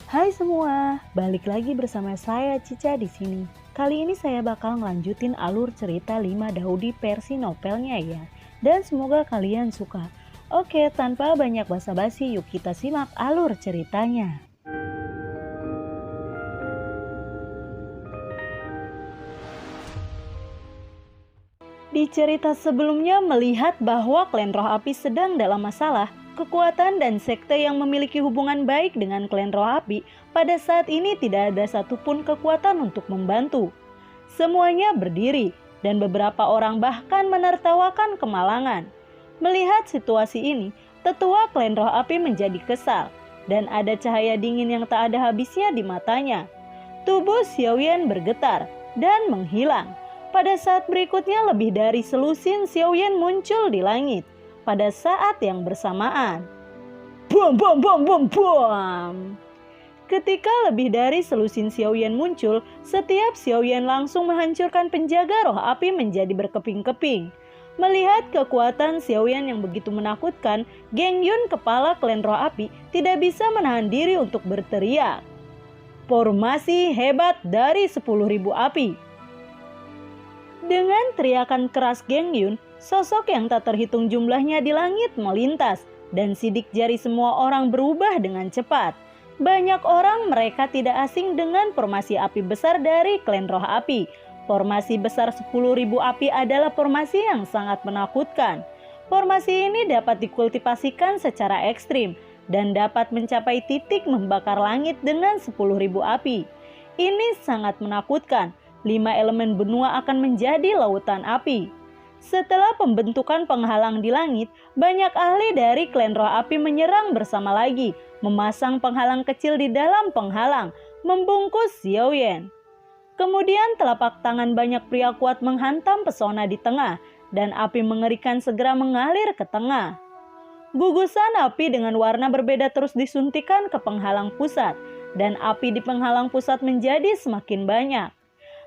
Hai semua, balik lagi bersama saya Cica di sini. Kali ini saya bakal ngelanjutin alur cerita 5 Daudi versi novelnya ya. Dan semoga kalian suka. Oke, tanpa banyak basa-basi yuk kita simak alur ceritanya. Di cerita sebelumnya melihat bahwa klan Roh Api sedang dalam masalah, kekuatan dan sekte yang memiliki hubungan baik dengan klan Roh Api pada saat ini tidak ada satupun kekuatan untuk membantu. Semuanya berdiri dan beberapa orang bahkan menertawakan kemalangan. Melihat situasi ini, tetua klan Roh Api menjadi kesal dan ada cahaya dingin yang tak ada habisnya di matanya. Tubuh Xiaoyan bergetar dan menghilang. Pada saat berikutnya lebih dari selusin Xiaoyan muncul di langit pada saat yang bersamaan. Bom bom bom bom bom. Ketika lebih dari selusin Xiaoyan muncul, setiap Xiaoyan langsung menghancurkan penjaga roh api menjadi berkeping-keping. Melihat kekuatan Xiaoyan yang begitu menakutkan, Geng Yun, kepala klan roh api, tidak bisa menahan diri untuk berteriak. Formasi hebat dari 10.000 api. Dengan teriakan keras Geng Yun, sosok yang tak terhitung jumlahnya di langit melintas dan sidik jari semua orang berubah dengan cepat. Banyak orang mereka tidak asing dengan formasi api besar dari klan roh api. Formasi besar 10.000 api adalah formasi yang sangat menakutkan. Formasi ini dapat dikultivasikan secara ekstrim dan dapat mencapai titik membakar langit dengan 10.000 api. Ini sangat menakutkan. 5 elemen benua akan menjadi lautan api. Setelah pembentukan penghalang di langit, banyak ahli dari klan roh api menyerang bersama lagi, memasang penghalang kecil di dalam penghalang, membungkus Xiaoyan. Kemudian telapak tangan banyak pria kuat menghantam pesona di tengah, dan api mengerikan segera mengalir ke tengah. Gugusan api dengan warna berbeda terus disuntikan ke penghalang pusat, dan api di penghalang pusat menjadi semakin banyak.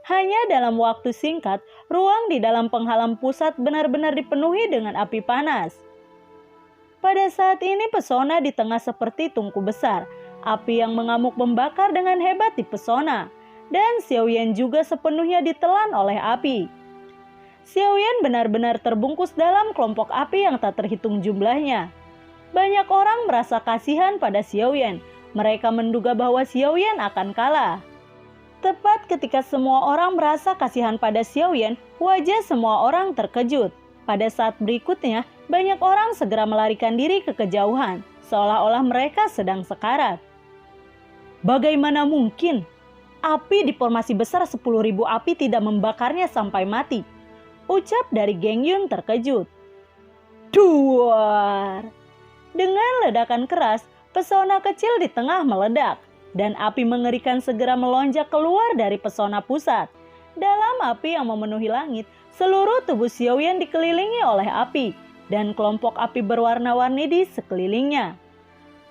Hanya dalam waktu singkat, ruang di dalam penghalang pusat benar-benar dipenuhi dengan api panas. Pada saat ini pesona di tengah seperti tungku besar. Api yang mengamuk membakar dengan hebat di pesona. Dan Xiaoyan juga sepenuhnya ditelan oleh api. Xiaoyan benar-benar terbungkus dalam kelompok api yang tak terhitung jumlahnya. Banyak orang merasa kasihan pada Xiaoyan. Mereka menduga bahwa Xiaoyan akan kalah. Tepat ketika semua orang merasa kasihan pada Xiaoyan, wajah semua orang terkejut. Pada saat berikutnya, banyak orang segera melarikan diri ke kejauhan, seolah-olah mereka sedang sekarat. Bagaimana mungkin? Api di formasi besar 10.000 api tidak membakarnya sampai mati. Ucap dari Geng Yun terkejut. Duar! Dengan ledakan keras, pesona kecil di tengah meledak. Dan api mengerikan segera melonjak keluar dari pesona pusat. Dalam api yang memenuhi langit, seluruh tubuh Xiaoyan dikelilingi oleh api dan kelompok api berwarna-warni di sekelilingnya.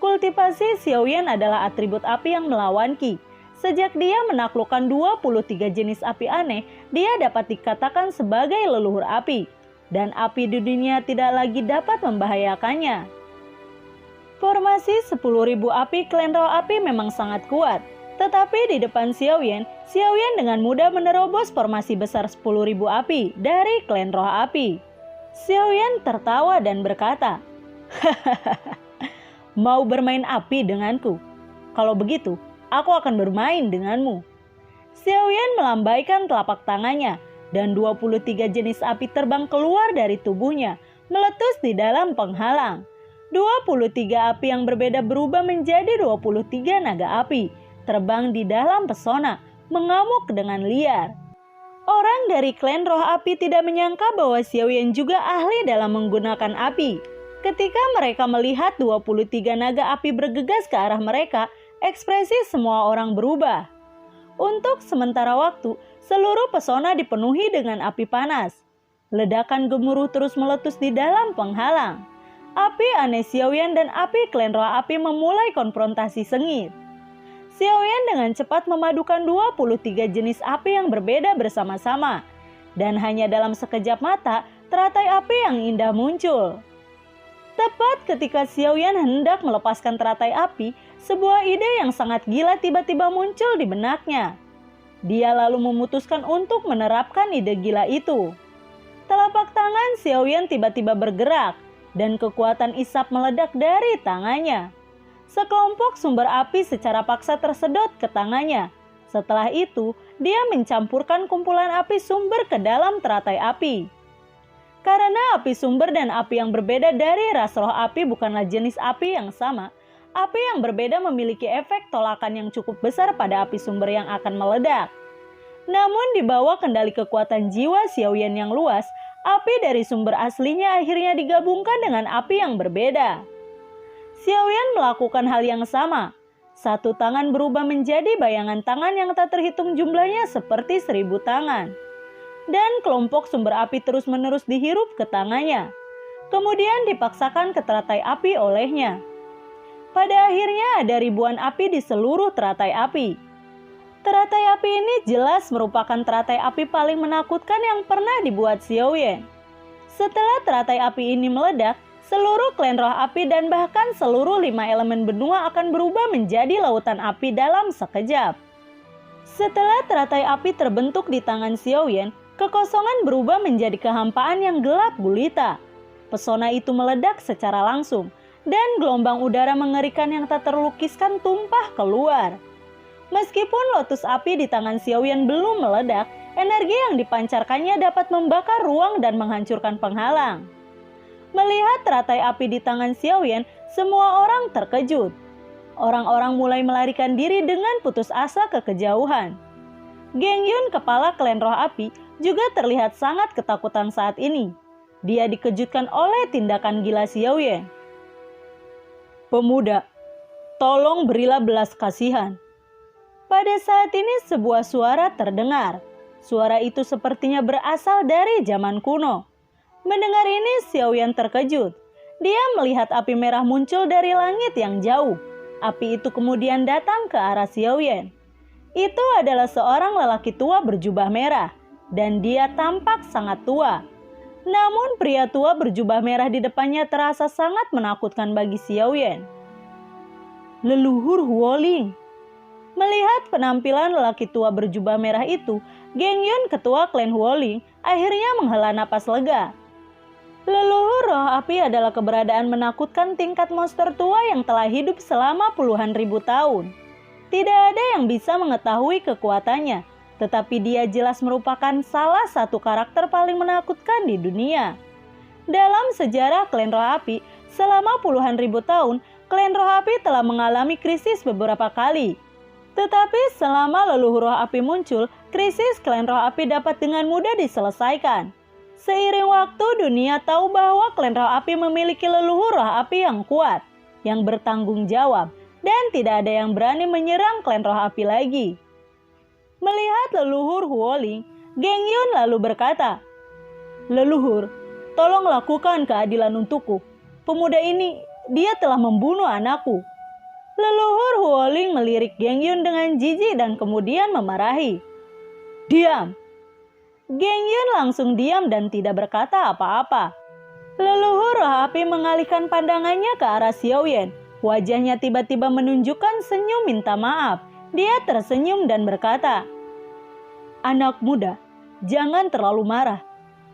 Kultivasi Xiaoyan adalah atribut api yang melawan Qi. Sejak dia menaklukkan 23 jenis api aneh, dia dapat dikatakan sebagai leluhur api. Dan api di dunia tidak lagi dapat membahayakannya. Formasi 10.000 api klan roh api memang sangat kuat. Tetapi di depan Xiaoyan dengan mudah menerobos formasi besar 10.000 api dari klan roh api. Xiaoyan tertawa dan berkata, "Hahaha, mau bermain api denganku? Kalau begitu, aku akan bermain denganmu." Xiaoyan melambaikan telapak tangannya dan 23 jenis api terbang keluar dari tubuhnya, meletus di dalam penghalang. 23 api yang berbeda berubah menjadi 23 naga api, terbang di dalam pesona, mengamuk dengan liar. Orang dari klan roh api tidak menyangka bahwa Xiaoyan juga ahli dalam menggunakan api. Ketika mereka melihat 23 naga api bergegas ke arah mereka, ekspresi semua orang berubah. Untuk sementara waktu, seluruh pesona dipenuhi dengan api panas. Ledakan gemuruh terus meletus di dalam penghalang. Api aneh Xiaoyan dan api klan roh api memulai konfrontasi sengit. Xiaoyan dengan cepat memadukan 23 jenis api yang berbeda bersama-sama. Dan hanya dalam sekejap mata, teratai api yang indah muncul. Tepat ketika Xiaoyan hendak melepaskan teratai api, Sebuah ide yang sangat gila tiba-tiba muncul di benaknya. Dia lalu memutuskan untuk menerapkan ide gila itu. Telapak tangan Xiaoyan tiba-tiba bergerak dan kekuatan isap meledak dari tangannya. Sekelompok sumber api secara paksa tersedot ke tangannya. Setelah itu, dia mencampurkan kumpulan api sumber ke dalam teratai api. Karena api sumber dan api yang berbeda dari ras roh api bukanlah jenis api yang sama, api yang berbeda memiliki efek tolakan yang cukup besar pada api sumber yang akan meledak. Namun di bawah kendali kekuatan jiwa Xiaoyan yang luas, api dari sumber aslinya akhirnya digabungkan dengan api yang berbeda. Xiaoyan melakukan hal yang sama. Satu tangan berubah menjadi bayangan tangan yang tak terhitung jumlahnya seperti 1000 tangan. Dan kelompok sumber api terus-menerus dihirup ke tangannya. Kemudian dipaksakan ke teratai api olehnya. Pada akhirnya ada ribuan api di seluruh teratai api. Teratai api ini jelas merupakan teratai api paling menakutkan yang pernah dibuat Xiaoyan. Setelah teratai api ini meledak, seluruh klan roh api dan bahkan seluruh 5 elemen benua akan berubah menjadi lautan api dalam sekejap. Setelah teratai api terbentuk di tangan Xiaoyan, kekosongan berubah menjadi kehampaan yang gelap gulita. Pesona itu meledak secara langsung, dan gelombang udara mengerikan yang tak terlukiskan tumpah keluar. Meskipun lotus api di tangan Xiaoyan belum meledak, energi yang dipancarkannya dapat membakar ruang dan menghancurkan penghalang. Melihat teratai api di tangan Xiaoyan, semua orang terkejut. Orang-orang mulai melarikan diri dengan putus asa ke kejauhan. Geng Yun, kepala klan roh api, juga terlihat sangat ketakutan saat ini. Dia dikejutkan oleh tindakan gila Xiaoyan. "Pemuda, tolong berilah belas kasihan." Pada saat ini sebuah suara terdengar. Suara itu sepertinya berasal dari zaman kuno. Mendengar ini, Xiaoyan terkejut. Dia melihat api merah muncul dari langit yang jauh. Api itu kemudian datang ke arah Xiaoyan. Itu adalah seorang lelaki tua berjubah merah, dan dia tampak sangat tua. Namun pria tua berjubah merah di depannya terasa sangat menakutkan bagi Xiaoyan. Leluhur Huoling. Melihat penampilan lelaki tua berjubah merah itu, Geng Yun, ketua klan Huoling, akhirnya menghela napas lega. Leluhur roh api adalah keberadaan menakutkan tingkat monster tua yang telah hidup selama puluhan ribu tahun. Tidak ada yang bisa mengetahui kekuatannya, tetapi dia jelas merupakan salah satu karakter paling menakutkan di dunia. Dalam sejarah klan roh api, selama puluhan ribu tahun, klan roh api telah mengalami krisis beberapa kali. Tetapi selama leluhur roh api muncul, krisis klan roh api dapat dengan mudah diselesaikan. Seiring waktu, dunia tahu bahwa klan roh api memiliki leluhur roh api yang kuat, yang bertanggung jawab, dan tidak ada yang berani menyerang klan roh api lagi. Melihat leluhur Huoling, Geng Yun lalu berkata, "Leluhur, tolong lakukan keadilan untukku. Pemuda ini, dia telah membunuh anakku." Leluhur Huoling melirik Geng Yun dengan jijik dan kemudian memarahi. "Diam!" Geng Yun langsung diam dan tidak berkata apa-apa. Leluhur roh api mengalihkan pandangannya ke arah Xiaoyan. Wajahnya tiba-tiba menunjukkan senyum minta maaf. Dia tersenyum dan berkata, "Anak muda, jangan terlalu marah.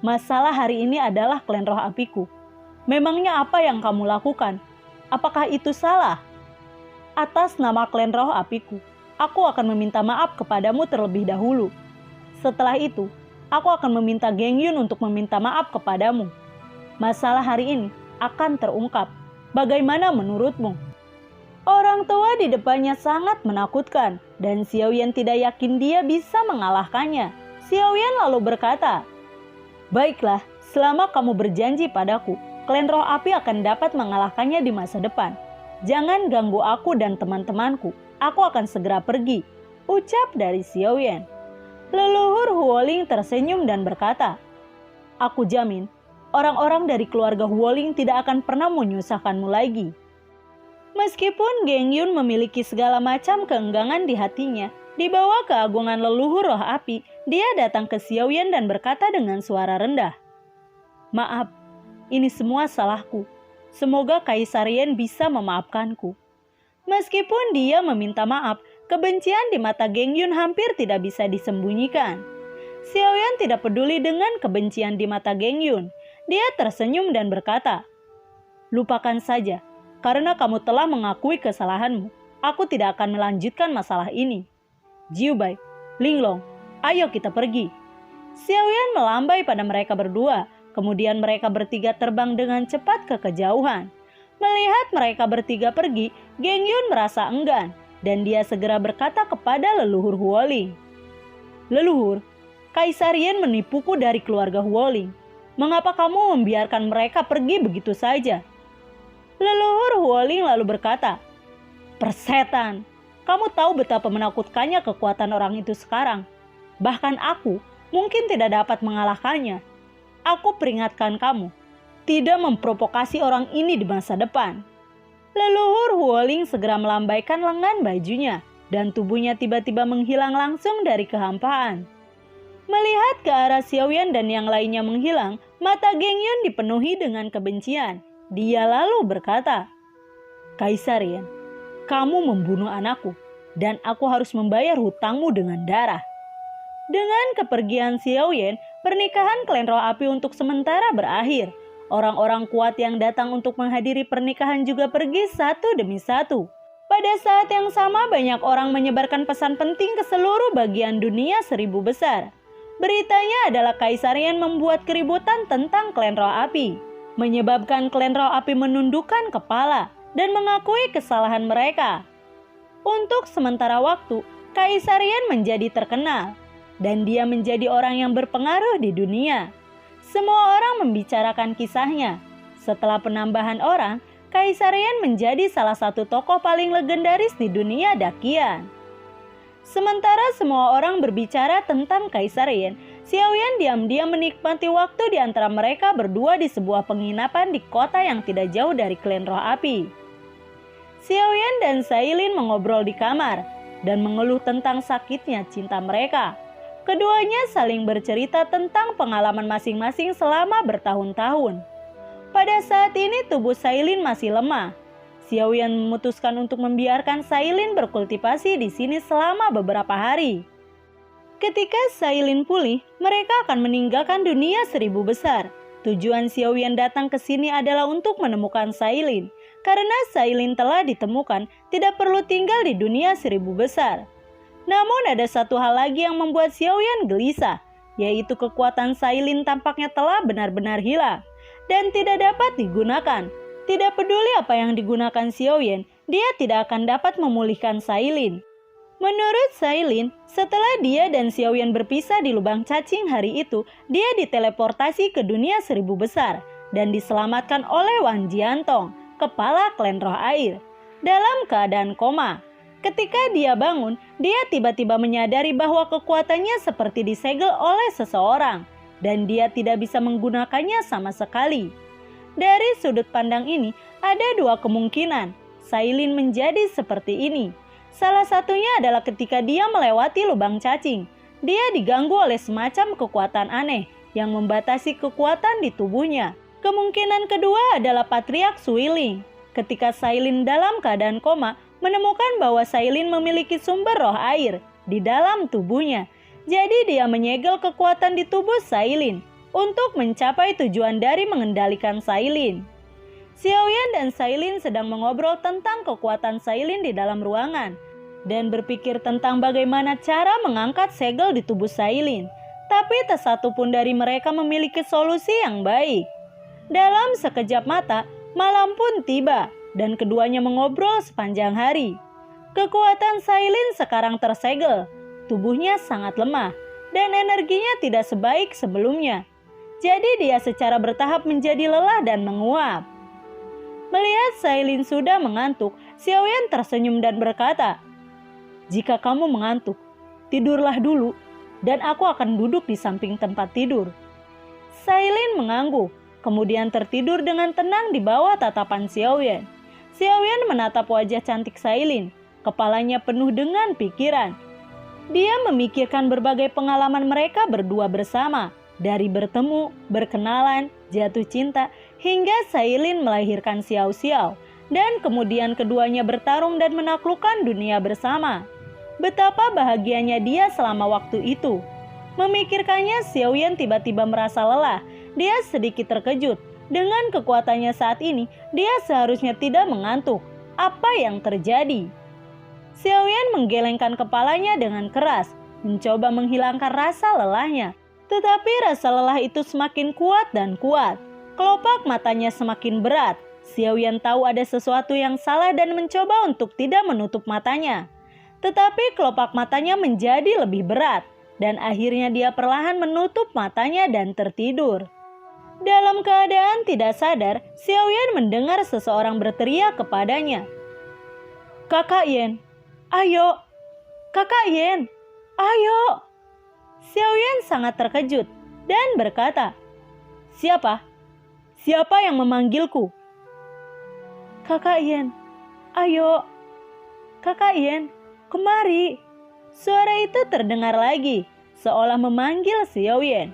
Masalah hari ini adalah klan roh apiku. Memangnya apa yang kamu lakukan? Apakah itu salah? Atas nama klan roh apiku, aku akan meminta maaf kepadamu terlebih dahulu. Setelah itu, aku akan meminta Geng Yun untuk meminta maaf kepadamu. Masalah hari ini akan terungkap. Bagaimana menurutmu?" Orang tua di depannya sangat menakutkan, dan Xiaoyan tidak yakin dia bisa mengalahkannya. Xiaoyan lalu berkata, "Baiklah, selama kamu berjanji padaku, klan roh api akan dapat mengalahkannya di masa depan. Jangan ganggu aku dan teman-temanku. Aku akan segera pergi," ucap dari Xiaoyan. Leluhur Huoling tersenyum dan berkata, "Aku jamin, orang-orang dari keluarga Huoling tidak akan pernah menyusahkanmu lagi." Meskipun Geng Yun memiliki segala macam keenggangan di hatinya, di bawah keagungan leluhur roh api, dia datang ke Xiaoyan dan berkata dengan suara rendah, "Maaf, ini semua salahku. Semoga Kaisar Yan bisa memaafkanku." Meskipun dia meminta maaf, kebencian di mata Geng Yun hampir tidak bisa disembunyikan. Xiaoyan tidak peduli dengan kebencian di mata Geng Yun. Dia tersenyum dan berkata, "Lupakan saja, karena kamu telah mengakui kesalahanmu. Aku tidak akan melanjutkan masalah ini. Jiu Bai, Linglong, ayo kita pergi." Xiaoyan melambai pada mereka berdua, kemudian mereka bertiga terbang dengan cepat ke kejauhan. Melihat mereka bertiga pergi, Geng Yun merasa enggan, dan dia segera berkata kepada leluhur Huoling, "Leluhur, Kaisar Yen menipuku dari keluarga Huoling. Mengapa kamu membiarkan mereka pergi begitu saja?" Leluhur Huoling lalu berkata, "Persetan, kamu tahu betapa menakutkannya kekuatan orang itu sekarang. Bahkan aku mungkin tidak dapat mengalahkannya. Aku peringatkan kamu, tidak memprovokasi orang ini di masa depan." Leluhur Huoling segera melambaikan lengan bajunya, dan tubuhnya tiba-tiba menghilang langsung dari kehampaan. Melihat ke arah Xiaoyan dan yang lainnya menghilang, mata Geng Yun dipenuhi dengan kebencian. Dia lalu berkata, "Kaisar Yen, kamu membunuh anakku, dan aku harus membayar hutangmu dengan darah." Dengan kepergian Xiaoyan, pernikahan klan Roh Api untuk sementara berakhir. Orang-orang kuat yang datang untuk menghadiri pernikahan juga pergi satu demi satu. Pada saat yang sama, banyak orang menyebarkan pesan penting ke seluruh bagian dunia 1000 besar. Beritanya adalah Kaisar Yen membuat keributan tentang klan Roh Api, menyebabkan klan Roh Api menundukkan kepala dan mengakui kesalahan mereka. Untuk sementara waktu, Kaisar Yen menjadi terkenal, dan dia menjadi orang yang berpengaruh di dunia. Semua orang membicarakan kisahnya. Setelah penambahan orang, Kaisar Yen menjadi salah satu tokoh paling legendaris di dunia Dakian. Sementara semua orang berbicara tentang Kaisar Yen, Xiaoyan diam-diam menikmati waktu di antara mereka berdua di sebuah penginapan di kota yang tidak jauh dari klan Roh Api. Xiaoyan dan Sailin mengobrol di kamar dan mengeluh tentang sakitnya cinta mereka. Keduanya saling bercerita tentang pengalaman masing-masing selama bertahun-tahun. Pada saat ini tubuh Sailin masih lemah. Xiaoyan memutuskan untuk membiarkan Sailin berkultivasi di sini selama beberapa hari. Ketika Sailin pulih, mereka akan meninggalkan dunia 1000 besar. Tujuan Xiaoyan datang ke sini adalah untuk menemukan Sailin. Karena Sailin telah ditemukan, tidak perlu tinggal di dunia 1000 besar. Namun ada satu hal lagi yang membuat Xiaoyan gelisah, yaitu kekuatan Sailin tampaknya telah benar-benar hilang dan tidak dapat digunakan. Tidak peduli apa yang digunakan Xiaoyan, dia tidak akan dapat memulihkan Sailin. Menurut Sailin, setelah dia dan Xiaoyan berpisah di lubang cacing hari itu, dia diteleportasi ke dunia 1000 besar dan diselamatkan oleh Wan Jiantong, kepala klan Roh Air, dalam keadaan koma. Ketika dia bangun, dia tiba-tiba menyadari bahwa kekuatannya seperti disegel oleh seseorang, dan dia tidak bisa menggunakannya sama sekali. Dari sudut pandang ini, ada dua kemungkinan Sailin menjadi seperti ini. Salah satunya adalah ketika dia melewati lubang cacing, dia diganggu oleh semacam kekuatan aneh yang membatasi kekuatan di tubuhnya. Kemungkinan kedua adalah Patriark Suiling. Ketika Sailin dalam keadaan koma, menemukan bahwa Sailin memiliki sumber roh air di dalam tubuhnya. Jadi dia menyegel kekuatan di tubuh Sailin untuk mencapai tujuan dari mengendalikan Sailin. Xiaoyan dan Sailin sedang mengobrol tentang kekuatan Sailin di dalam ruangan dan berpikir tentang bagaimana cara mengangkat segel di tubuh Sailin. Tapi tak satu pun dari mereka memiliki solusi yang baik. Dalam sekejap mata, malam pun tiba dan keduanya mengobrol sepanjang hari. Kekuatan Sailin sekarang tersegel, tubuhnya sangat lemah, dan energinya tidak sebaik sebelumnya. Jadi dia secara bertahap menjadi lelah dan menguap. Melihat Sailin sudah mengantuk, Xiaoyan tersenyum dan berkata, "Jika kamu mengantuk, tidurlah dulu, dan aku akan duduk di samping tempat tidur." Sailin mengangguk, kemudian tertidur dengan tenang di bawah tatapan Xiaoyan. Xiaoyan menatap wajah cantik Sailin, kepalanya penuh dengan pikiran. Dia memikirkan berbagai pengalaman mereka berdua bersama, dari bertemu, berkenalan, jatuh cinta, hingga Sailin melahirkan Xiao Xiao. dan kemudian keduanya bertarung dan menaklukkan dunia bersama. Betapa bahagianya dia selama waktu itu. Memikirkannya, Xiaoyan tiba-tiba merasa lelah. Dia sedikit terkejut. Dengan kekuatannya saat ini, dia seharusnya tidak mengantuk. Apa yang terjadi? Xiaoyan menggelengkan kepalanya dengan keras, mencoba menghilangkan rasa lelahnya. Tetapi rasa lelah itu semakin kuat dan kuat. Kelopak matanya semakin berat. Xiaoyan tahu ada sesuatu yang salah dan mencoba untuk tidak menutup matanya. Tetapi kelopak matanya menjadi lebih berat. Dan akhirnya dia perlahan menutup matanya dan tertidur. Dalam keadaan tidak sadar, Xiaoyan mendengar seseorang berteriak kepadanya. "Kakak Yan, ayo! Kakak Yan, ayo!" Xiaoyan sangat terkejut dan berkata, "Siapa? Siapa yang memanggilku?" "Kakak Yan, ayo! Kakak Yan, kemari!" Suara itu terdengar lagi, seolah memanggil Xiaoyan.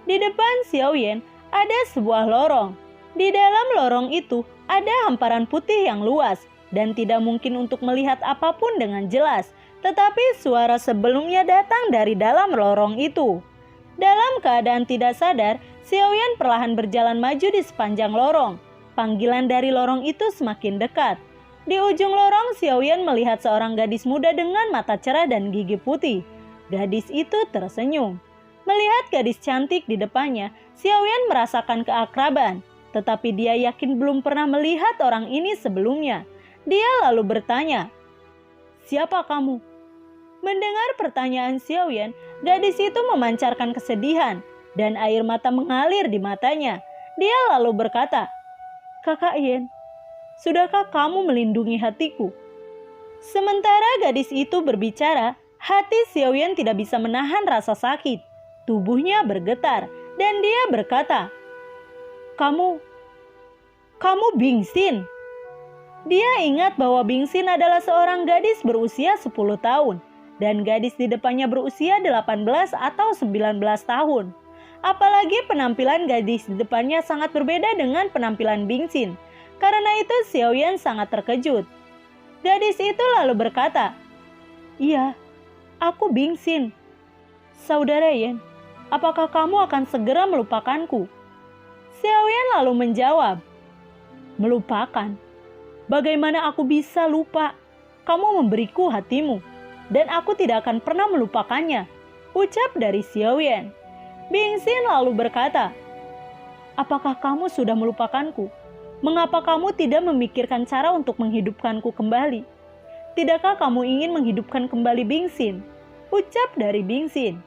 Di depan Xiaoyan ada sebuah lorong. Di dalam lorong itu ada hamparan putih yang luas dan tidak mungkin untuk melihat apapun dengan jelas. Tetapi suara sebelumnya datang dari dalam lorong itu. Dalam keadaan tidak sadar, Xiaoyan perlahan berjalan maju di sepanjang lorong. Panggilan dari lorong itu semakin dekat. Di ujung lorong, Xiaoyan melihat seorang gadis muda dengan mata cerah dan gigi putih. Gadis itu tersenyum. Melihat gadis cantik di depannya, Xiaoyan merasakan keakraban. Tetapi dia yakin belum pernah melihat orang ini sebelumnya. Dia lalu bertanya, "Siapa kamu?" Mendengar pertanyaan Xiaoyan, gadis itu memancarkan kesedihan dan air mata mengalir di matanya. Dia lalu berkata, "Kakak Yan, sudahkah kamu melindungi hatiku?" Sementara gadis itu berbicara, hati Xiaoyan tidak bisa menahan rasa sakit. Tubuhnya bergetar dan dia berkata, Kamu Bingxin." Dia ingat bahwa Bingxin adalah seorang gadis berusia 10 tahun dan gadis di depannya berusia 18 atau 19 tahun. Apalagi penampilan gadis di depannya sangat berbeda dengan penampilan Bingxin. Karena itu Xiaoyan sangat terkejut. Gadis itu lalu berkata, "Iya, aku Bingxin. Saudara Yan, apakah kamu akan segera melupakanku?" Xiaoyan lalu menjawab, "Melupakan? Bagaimana aku bisa lupa? Kamu memberiku hatimu, dan aku tidak akan pernah melupakannya," ucap dari Xiaoyan. Bingxin lalu berkata, "Apakah kamu sudah melupakanku? Mengapa kamu tidak memikirkan cara untuk menghidupkanku kembali? Tidakkah kamu ingin menghidupkan kembali Bingxin?" ucap dari Bingxin.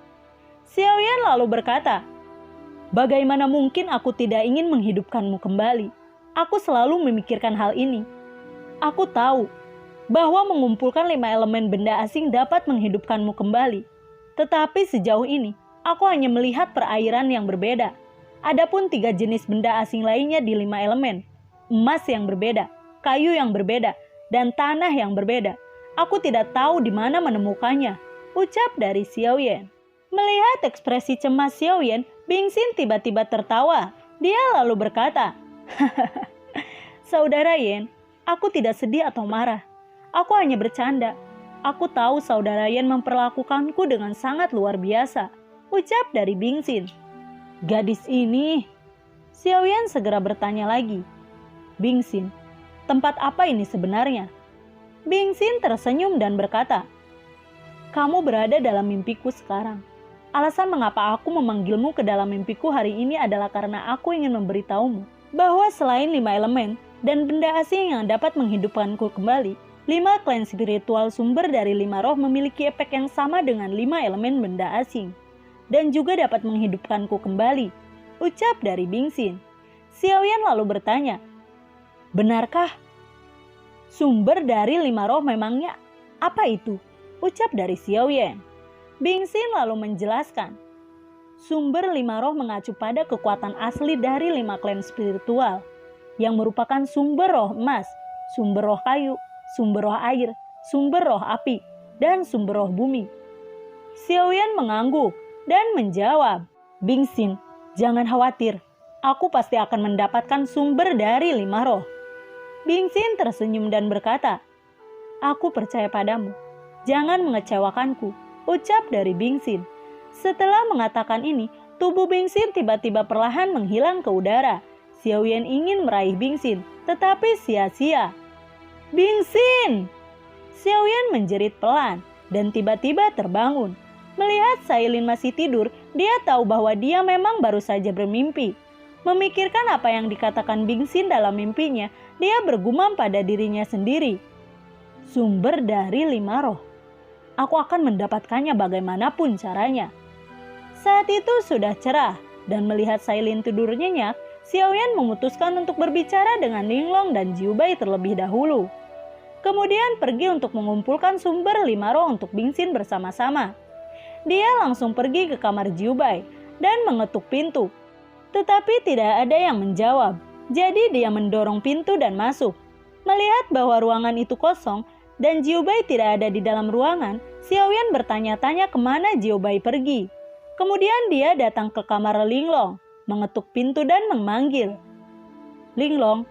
Xiaoyan lalu berkata, "Bagaimana mungkin aku tidak ingin menghidupkanmu kembali? Aku selalu memikirkan hal ini. Aku tahu bahwa mengumpulkan 5 elemen benda asing dapat menghidupkanmu kembali. Tetapi sejauh ini, aku hanya melihat perairan yang berbeda. Adapun 3 jenis benda asing lainnya di 5 elemen. Emas yang berbeda, kayu yang berbeda, dan tanah yang berbeda. Aku tidak tahu di mana menemukannya," ucap dari Xiaoyan. Melihat ekspresi cemas Xiaoyan, Bingxin tiba-tiba tertawa. Dia lalu berkata, "Saudara Yan, aku tidak sedih atau marah. Aku hanya bercanda. Aku tahu saudara Yan memperlakukanku dengan sangat luar biasa," ucap dari Bingxin. "Gadis ini?" Xiaoyan segera bertanya lagi. "Bingxin, tempat apa ini sebenarnya?" Bingxin tersenyum dan berkata, "Kamu berada dalam mimpiku sekarang. Alasan mengapa aku memanggilmu ke dalam mimpiku hari ini adalah karena aku ingin memberitahumu bahwa selain 5 elemen dan benda asing yang dapat menghidupkanku kembali, 5 klan spiritual sumber dari 5 roh memiliki efek yang sama dengan 5 elemen benda asing dan juga dapat menghidupkanku kembali," ucap dari Bingxin. Xiaoyan lalu bertanya, "Benarkah? Sumber dari 5 roh memangnya apa itu?" ucap dari Xiaoyan. Bingxin lalu menjelaskan, sumber 5 roh mengacu pada kekuatan asli dari 5 klan spiritual, yang merupakan sumber roh emas, sumber roh kayu, sumber roh air, sumber roh api, dan sumber roh bumi. Xiaoyan mengangguk dan menjawab, "Bingxin, jangan khawatir. Aku pasti akan mendapatkan sumber dari 5 roh." Bingsin tersenyum dan berkata, "Aku percaya padamu. Jangan mengecewakanku," ucap dari Bingsin. Setelah mengatakan ini, tubuh Bingsin tiba-tiba perlahan menghilang ke udara. Xiaoyan ingin meraih Bingsin, tetapi sia-sia. "Bingsin!" Xiaoyan menjerit pelan dan tiba-tiba terbangun. Melihat Sailin masih tidur, dia tahu bahwa dia memang baru saja bermimpi. Memikirkan apa yang dikatakan Bingsin dalam mimpinya, dia bergumam pada dirinya sendiri. "Sumber dari 5 roh. Aku akan mendapatkannya bagaimanapun caranya." Saat itu sudah cerah dan melihat Sailin tidur nyenyak, Xiaoyan memutuskan untuk berbicara dengan Linglong dan Jiubai terlebih dahulu. Kemudian pergi untuk mengumpulkan sumber 5 roh untuk Bingsin bersama-sama. Dia langsung pergi ke kamar Jiubai dan mengetuk pintu. Tetapi tidak ada yang menjawab, jadi dia mendorong pintu dan masuk. Melihat bahwa ruangan itu kosong dan Jiubai tidak ada di dalam ruangan, Xiaoyan bertanya-tanya kemana Jiubai pergi. Kemudian dia datang ke kamar Linglong, mengetuk pintu dan memanggil, "Linglong,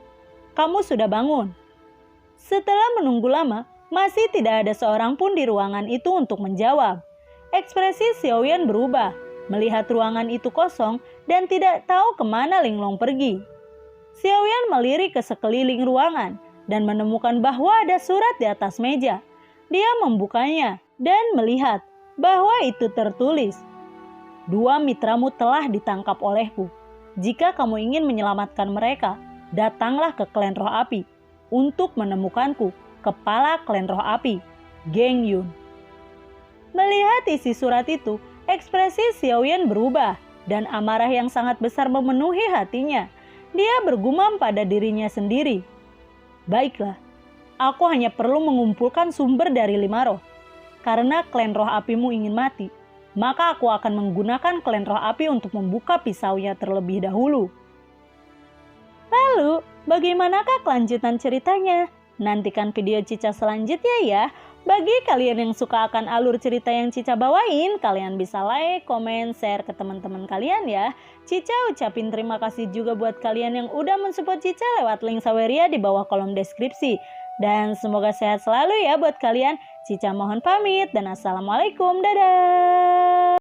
kamu sudah bangun?" Setelah menunggu lama, masih tidak ada seorang pun di ruangan itu untuk menjawab. Ekspresi Xiaoyan berubah, melihat ruangan itu kosong dan tidak tahu kemana Linglong pergi. Xiaoyan melirik ke sekeliling ruangan dan menemukan bahwa ada surat di atas meja. Dia membukanya dan melihat bahwa itu tertulis, "2 mitramu telah ditangkap olehku. Jika kamu ingin menyelamatkan mereka, datanglah ke klan roh api untuk menemukanku, kepala klan roh api, Geng Yun." Melihat isi surat itu, ekspresi Xiaoyan berubah dan amarah yang sangat besar memenuhi hatinya. Dia bergumam pada dirinya sendiri, "Baiklah, aku hanya perlu mengumpulkan sumber dari 5 roh. Karena klan roh apimu ingin mati, maka aku akan menggunakan klan roh api untuk membuka pisaunya terlebih dahulu." Lalu, bagaimanakah kelanjutan ceritanya? Nantikan video Cica selanjutnya ya. Bagi kalian yang suka akan alur cerita yang Cica bawain, kalian bisa like, komen, share ke teman-teman kalian ya. Cica ucapin terima kasih juga buat kalian yang udah mensupport Cica lewat link Saweria di bawah kolom deskripsi. Dan semoga sehat selalu ya buat kalian. Cica mohon pamit dan assalamualaikum, dadah.